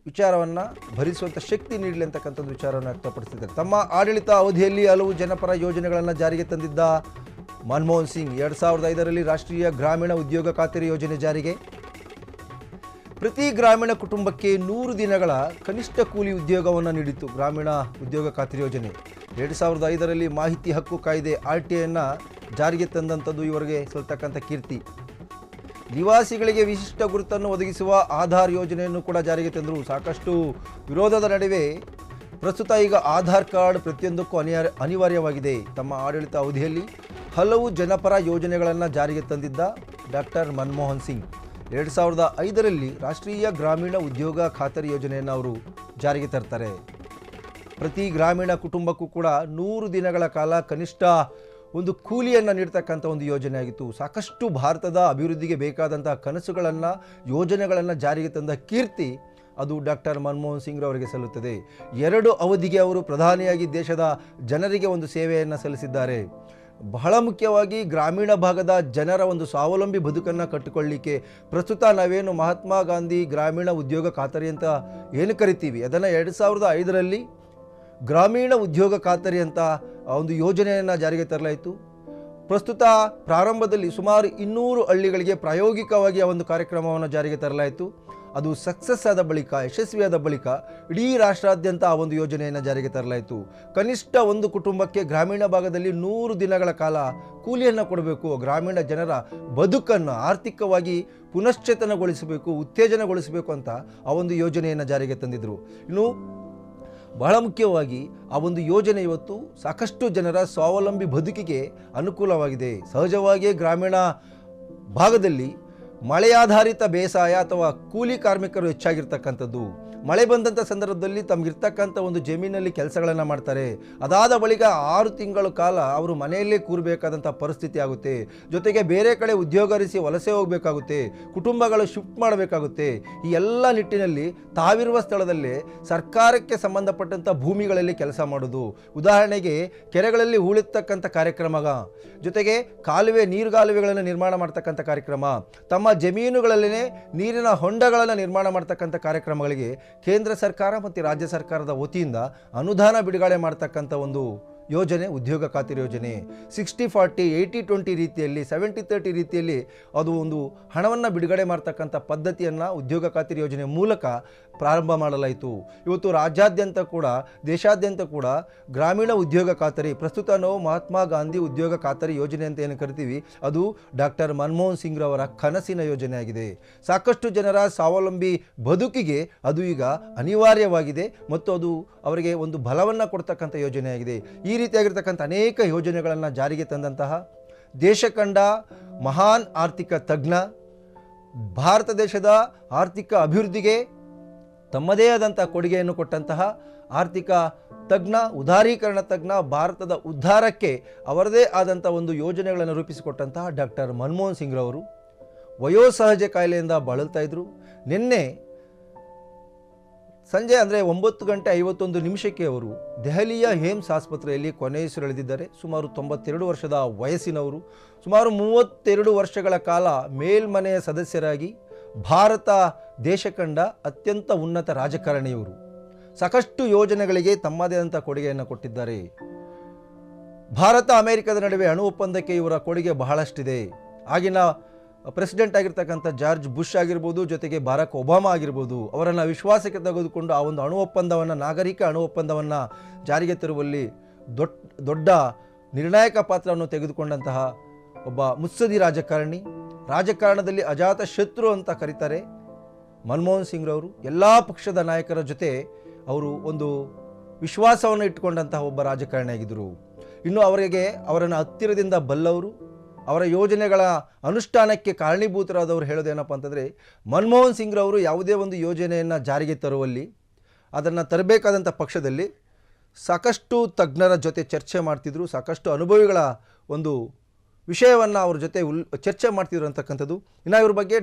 ವಿಚಾರವನ್ನು ಭರಿಸುವಂಥ ಶಕ್ತಿ ನೀಡಲಿ ಅಂತಕ್ಕಂಥದ್ದು ವಿಚಾರವನ್ನು ವ್ಯಕ್ತಪಡಿಸಿದ್ದಾರೆ. ತಮ್ಮ ಆಡಳಿತ ಅವಧಿಯಲ್ಲಿ ಹಲವು ಜನಪರ ಯೋಜನೆಗಳನ್ನು ಜಾರಿಗೆ ತಂದಿದ್ದ ಮನಮೋಹನ್ ಸಿಂಗ್ 2005ರಲ್ಲಿ ರಾಷ್ಟ್ರೀಯ ಗ್ರಾಮೀಣ ಉದ್ಯೋಗ ಖಾತರಿ ಯೋಜನೆ ಜಾರಿಗೆ, ಪ್ರತಿ ಗ್ರಾಮೀಣ ಕುಟುಂಬಕ್ಕೆ 100 ದಿನಗಳ ಕನಿಷ್ಠ ಕೂಲಿ ಉದ್ಯೋಗವನ್ನು ನೀಡಿತ್ತು ಗ್ರಾಮೀಣ ಉದ್ಯೋಗ ಖಾತರಿ ಯೋಜನೆ. 2005ರಲ್ಲಿ ಮಾಹಿತಿ ಹಕ್ಕು ಕಾಯ್ದೆ RTIಯನ್ನು ಜಾರಿಗೆ ತಂದಂಥದ್ದು ಇವರಿಗೆ ಸಲ್ತಕ್ಕಂಥ ಕೀರ್ತಿ. ನಿವಾಸಿಗಳಿಗೆ ವಿಶಿಷ್ಟ ಗುರುತನ್ನು ಒದಗಿಸುವ ಆಧಾರ್ ಯೋಜನೆಯನ್ನು ಕೂಡ ಜಾರಿಗೆ ತಂದರು. ಸಾಕಷ್ಟು ವಿರೋಧದ ನಡುವೆ ಪ್ರಸ್ತುತ ಈಗ ಆಧಾರ್ ಕಾರ್ಡ್ ಪ್ರತಿಯೊಂದಕ್ಕೂ ಅನಿವಾರ್ಯವಾಗಿದೆ. ತಮ್ಮ ಆಡಳಿತ ಅವಧಿಯಲ್ಲಿ ಹಲವು ಜನಪರ ಯೋಜನೆಗಳನ್ನು ಜಾರಿಗೆ ತಂದಿದ್ದ ಡಾಕ್ಟರ್ ಮನಮೋಹನ್ ಸಿಂಗ್ 2005ರಲ್ಲಿ ರಾಷ್ಟ್ರೀಯ ಗ್ರಾಮೀಣ ಉದ್ಯೋಗ ಖಾತರಿ ಯೋಜನೆಯನ್ನು ಅವರು ಜಾರಿಗೆ ತರ್ತಾರೆ. ಪ್ರತಿ ಗ್ರಾಮೀಣ ಕುಟುಂಬಕ್ಕೂ ಕೂಡ 100 ದಿನಗಳ ಕಾಲ ಕನಿಷ್ಠ ಒಂದು ಕೂಲಿಯನ್ನು ನೀಡ್ತಕ್ಕಂಥ ಒಂದು ಯೋಜನೆ ಆಗಿತ್ತು. ಸಾಕಷ್ಟು ಭಾರತದ ಅಭಿವೃದ್ಧಿಗೆ ಬೇಕಾದಂಥ ಕನಸುಗಳನ್ನು ಯೋಜನೆಗಳನ್ನು ಜಾರಿಗೆ ತಂದ ಕೀರ್ತಿ ಅದು ಡಾಕ್ಟರ್ ಮನಮೋಹನ್ ಸಿಂಗ್ ಅವರಿಗೆ ಸಲ್ಲುತ್ತದೆ. 2 ಅವಧಿಗೆ ಅವರು ಪ್ರಧಾನಿಯಾಗಿ ದೇಶದ ಜನರಿಗೆ ಒಂದು ಸೇವೆಯನ್ನು ಸಲ್ಲಿಸಿದ್ದಾರೆ. ಬಹಳ ಮುಖ್ಯವಾಗಿ ಗ್ರಾಮೀಣ ಭಾಗದ ಜನರ ಒಂದು ಸ್ವಾವಲಂಬಿ ಬದುಕನ್ನು ಕಟ್ಟಿಕೊಳ್ಳಲಿಕ್ಕೆ ಪ್ರಸ್ತುತ ನಾವೇನು ಮಹಾತ್ಮ ಗಾಂಧಿ ಗ್ರಾಮೀಣ ಉದ್ಯೋಗ ಖಾತರಿ ಅಂತ ಏನು ಕರಿತೀವಿ, ಅದನ್ನು 2005ರಲ್ಲಿ ಗ್ರಾಮೀಣ ಉದ್ಯೋಗ ಖಾತರಿ ಅಂತ ಒಂದು ಯೋಜನೆಯನ್ನು ಜಾರಿಗೆ ತರಲಾಯಿತು. ಪ್ರಸ್ತುತ ಪ್ರಾರಂಭದಲ್ಲಿ ಸುಮಾರು 200 ಹಳ್ಳಿಗಳಿಗೆ ಪ್ರಾಯೋಗಿಕವಾಗಿ ಆ ಒಂದು ಕಾರ್ಯಕ್ರಮವನ್ನು ಜಾರಿಗೆ ತರಲಾಯಿತು. ಅದು ಸಕ್ಸಸ್ ಆದ ಬಳಿಕ, ಯಶಸ್ವಿಯಾದ ಬಳಿಕ ಇಡೀ ರಾಷ್ಟ್ರಾದ್ಯಂತ ಆ ಒಂದು ಯೋಜನೆಯನ್ನು ಜಾರಿಗೆ ತರಲಾಯಿತು. ಕನಿಷ್ಠ ಒಂದು ಕುಟುಂಬಕ್ಕೆ ಗ್ರಾಮೀಣ ಭಾಗದಲ್ಲಿ 100 ದಿನಗಳ ಕಾಲ ಕೂಲಿಯನ್ನು ಕೊಡಬೇಕು. ಗ್ರಾಮೀಣ ಜನರ ಬದುಕನ್ನು ಆರ್ಥಿಕವಾಗಿ ಪುನಶ್ಚೇತನಗೊಳಿಸಬೇಕು, ಉತ್ತೇಜನಗೊಳಿಸಬೇಕು ಅಂತ ಆ ಒಂದು ಯೋಜನೆಯನ್ನು ಜಾರಿಗೆ ತಂದಿದ್ದರು. ಇನ್ನು ಬಹಳ ಮುಖ್ಯವಾಗಿ ಆ ಒಂದು ಯೋಜನೆ ಇವತ್ತು ಸಾಕಷ್ಟು ಜನರ ಸ್ವಾವಲಂಬಿ ಬದುಕಿಗೆ ಅನುಕೂಲವಾಗಿದೆ. ಸಹಜವಾಗಿಯೇ ಗ್ರಾಮೀಣ ಭಾಗದಲ್ಲಿ ಮಳೆಯಾಧಾರಿತ ಬೇಸಾಯ ಅಥವಾ ಕೂಲಿ ಕಾರ್ಮಿಕರು ಹೆಚ್ಚಾಗಿರ್ತಕ್ಕಂಥದ್ದು. ಮಳೆ ಬಂದಂಥ ಸಂದರ್ಭದಲ್ಲಿ ತಮಗಿರ್ತಕ್ಕಂಥ ಒಂದು ಜಮೀನಲ್ಲಿ ಕೆಲಸಗಳನ್ನು ಮಾಡ್ತಾರೆ. ಅದಾದ ಬಳಿಕ 6 ತಿಂಗಳ ಕಾಲ ಅವರು ಮನೆಯಲ್ಲೇ ಕೂರಬೇಕಾದಂಥ ಪರಿಸ್ಥಿತಿ ಆಗುತ್ತೆ. ಜೊತೆಗೆ ಬೇರೆ ಕಡೆ ಉದ್ಯೋಗ ಅರಿಸಿ ವಲಸೆ ಹೋಗಬೇಕಾಗುತ್ತೆ, ಕುಟುಂಬಗಳು ಶಿಫ್ಟ್ ಮಾಡಬೇಕಾಗುತ್ತೆ. ಈ ಎಲ್ಲ ನಿಟ್ಟಿನಲ್ಲಿ ತಾವಿರುವ ಸ್ಥಳದಲ್ಲೇ ಸರ್ಕಾರಕ್ಕೆ ಸಂಬಂಧಪಟ್ಟಂಥ ಭೂಮಿಗಳಲ್ಲಿ ಕೆಲಸ ಮಾಡೋದು. ಉದಾಹರಣೆಗೆ ಕೆರೆಗಳಲ್ಲಿ ಹೂಳೆತ್ತಕ್ಕಂಥ ಕಾರ್ಯಕ್ರಮ, ಜೊತೆಗೆ ನೀರುಗಾಲುವೆಗಳನ್ನು ನಿರ್ಮಾಣ ಮಾಡ್ತಕ್ಕಂಥ ಕಾರ್ಯಕ್ರಮ, ತಮ್ಮ ಜಮೀನುಗಳಲ್ಲೇ ನೀರಿನ ಹೊಂಡಗಳನ್ನು ನಿರ್ಮಾಣ ಮಾಡ್ತಕ್ಕಂಥ ಕಾರ್ಯಕ್ರಮಗಳಿಗೆ ಕೇಂದ್ರ ಸರ್ಕಾರ ಮತ್ತು ರಾಜ್ಯ ಸರ್ಕಾರದ ವತಿಯಿಂದ ಅನುದಾನ ಬಿಡುಗಡೆ ಮಾಡ್ತಕ್ಕಂಥ ಒಂದು ಯೋಜನೆ ಉದ್ಯೋಗ ಖಾತರಿ ಯೋಜನೆ. 60-40, 80-20 ರೀತಿಯಲ್ಲಿ, 70-30 ರೀತಿಯಲ್ಲಿ ಅದು ಒಂದು ಹಣವನ್ನು ಬಿಡುಗಡೆ ಮಾಡ್ತಕ್ಕಂಥ ಪದ್ಧತಿಯನ್ನು ಉದ್ಯೋಗ ಖಾತರಿ ಯೋಜನೆ ಮೂಲಕ ಪ್ರಾರಂಭ ಮಾಡಲಾಯಿತು. ಇವತ್ತು ರಾಜ್ಯಾದ್ಯಂತ ಕೂಡ ದೇಶಾದ್ಯಂತ ಕೂಡ ಗ್ರಾಮೀಣ ಉದ್ಯೋಗ ಖಾತರಿ, ಪ್ರಸ್ತುತ ನಾವು ಮಹಾತ್ಮ ಗಾಂಧಿ ಉದ್ಯೋಗ ಖಾತರಿ ಯೋಜನೆ ಅಂತ ಏನು ಕರಿತೀವಿ, ಅದು ಡಾಕ್ಟರ್ ಮನಮೋಹನ್ ಸಿಂಗ್ ರವರ ಕನಸಿನ ಯೋಜನೆ ಆಗಿದೆ. ಸಾಕಷ್ಟು ಜನರ ಸ್ವಾವಲಂಬಿ ಬದುಕಿಗೆ ಅದು ಈಗ ಅನಿವಾರ್ಯವಾಗಿದೆ ಮತ್ತು ಅದು ಅವರಿಗೆ ಒಂದು ಬಲವನ್ನು ಕೊಡ್ತಕ್ಕಂಥ ಯೋಜನೆಯಾಗಿದೆ. ಈ ರೀತಿಯಾಗಿರ್ತಕ್ಕಂಥ ಅನೇಕ ಯೋಜನೆಗಳನ್ನು ಜಾರಿಗೆ ತಂದಂತಹ ದೇಶ ಕಂಡ ಮಹಾನ್ ಆರ್ಥಿಕ ತಜ್ಞ, ಭಾರತ ದೇಶದ ಆರ್ಥಿಕ ಅಭಿವೃದ್ಧಿಗೆ ತಮ್ಮದೇ ಆದಂಥ ಕೊಡುಗೆಯನ್ನು ಕೊಟ್ಟಂತಹ ಆರ್ಥಿಕ ತಜ್ಞ, ಉದಾರೀಕರಣ ತಜ್ಞ, ಭಾರತದ ಉದ್ಧಾರಕ್ಕೆ ಅವರದೇ ಆದಂಥ ಒಂದು ಯೋಜನೆಗಳನ್ನು ರೂಪಿಸಿಕೊಟ್ಟಂತಹ ಡಾಕ್ಟರ್ ಮನಮೋಹನ್ ಸಿಂಗ್ ರವರು ವಯೋಸಹಜ ಕಾಯಿಲೆಯಿಂದ ಬಳಲ್ತಾ ಇದ್ದರು. ನಿನ್ನೆ ಸಂಜೆ ಅಂದರೆ 9:51 ಅವರು ದೆಹಲಿಯ ಏಮ್ಸ್ ಆಸ್ಪತ್ರೆಯಲ್ಲಿ ಕೊನೆಯುಸಿರೆಳೆದಿದ್ದಾರೆ. ಸುಮಾರು 92 ವರ್ಷದ ವಯಸ್ಸಿನವರು. ಸುಮಾರು 32 ವರ್ಷಗಳ ಕಾಲ ಮೇಲ್ಮನೆಯ ಸದಸ್ಯರಾಗಿ ಭಾರತ ದೇಶ ಕಂಡ ಅತ್ಯಂತ ಉನ್ನತ ರಾಜಕಾರಣಿಯವರು. ಸಾಕಷ್ಟು ಯೋಜನೆಗಳಿಗೆ ತಮ್ಮದೇ ಆದಂಥ ಕೊಡುಗೆಯನ್ನು ಕೊಟ್ಟಿದ್ದಾರೆ. ಭಾರತ ಅಮೆರಿಕದ ನಡುವೆ ಅಣು ಒಪ್ಪಂದಕ್ಕೆ ಇವರ ಕೊಡುಗೆ ಬಹಳಷ್ಟಿದೆ. ಆಗಿನ ಪ್ರೆಸಿಡೆಂಟ್ ಆಗಿರ್ತಕ್ಕಂಥ ಜಾರ್ಜ್ ಬುಷ್ ಆಗಿರ್ಬೋದು, ಜೊತೆಗೆ ಬಾರಾಕ್ ಒಬಾಮಾ ಆಗಿರ್ಬೋದು, ಅವರನ್ನು ವಿಶ್ವಾಸಕ್ಕೆ ತೆಗೆದುಕೊಂಡು ಆ ಒಂದು ಅಣು ಒಪ್ಪಂದವನ್ನು, ನಾಗರಿಕ ಅಣು ಒಪ್ಪಂದವನ್ನು ಜಾರಿಗೆ ತರುವಲ್ಲಿ ದೊಡ್ಡ ನಿರ್ಣಾಯಕ ಪಾತ್ರವನ್ನು ತೆಗೆದುಕೊಂಡಂತಹ ಒಬ್ಬ ಮುತ್ಸದಿ ರಾಜಕಾರಣದಲ್ಲಿ ಅಜಾತ ಶತ್ರು ಅಂತ ಕರೀತಾರೆ ಮನಮೋಹನ್ ಸಿಂಗ್ ರವರು. ಎಲ್ಲ ಪಕ್ಷದ ನಾಯಕರ ಜೊತೆ ಅವರು ಒಂದು ವಿಶ್ವಾಸವನ್ನು ಇಟ್ಟುಕೊಂಡಂತಹ ಒಬ್ಬ ರಾಜಕಾರಣಿಯಾಗಿದ್ದರು. ಇನ್ನು ಅವರನ್ನು ಹತ್ತಿರದಿಂದ ಬಲ್ಲವರು, ಅವರ ಯೋಜನೆಗಳ ಅನುಷ್ಠಾನಕ್ಕೆ ಕಾರಣೀಭೂತರಾದವರು ಹೇಳೋದೇನಪ್ಪ ಅಂತಂದರೆ, ಮನಮೋಹನ್ ಸಿಂಗ್ ರವರು ಯಾವುದೇ ಒಂದು ಯೋಜನೆಯನ್ನು ಜಾರಿಗೆ ತರುವಲ್ಲಿ, ಅದನ್ನು ತರಬೇಕಾದಂಥ ಪಕ್ಷದಲ್ಲಿ ಸಾಕಷ್ಟು ತಜ್ಞರ ಜೊತೆ ಚರ್ಚೆ ಮಾಡ್ತಿದ್ರು. ಸಾಕಷ್ಟು ಅನುಭವಿಗಳ ಒಂದು ವಿಷಯವನ್ನು ಅವ್ರ ಜೊತೆ ಚರ್ಚೆ ಮಾಡ್ತಿದ್ರು ಅಂತಕ್ಕಂಥದ್ದು. ಇನ್ನು ಇವ್ರ ಬಗ್ಗೆ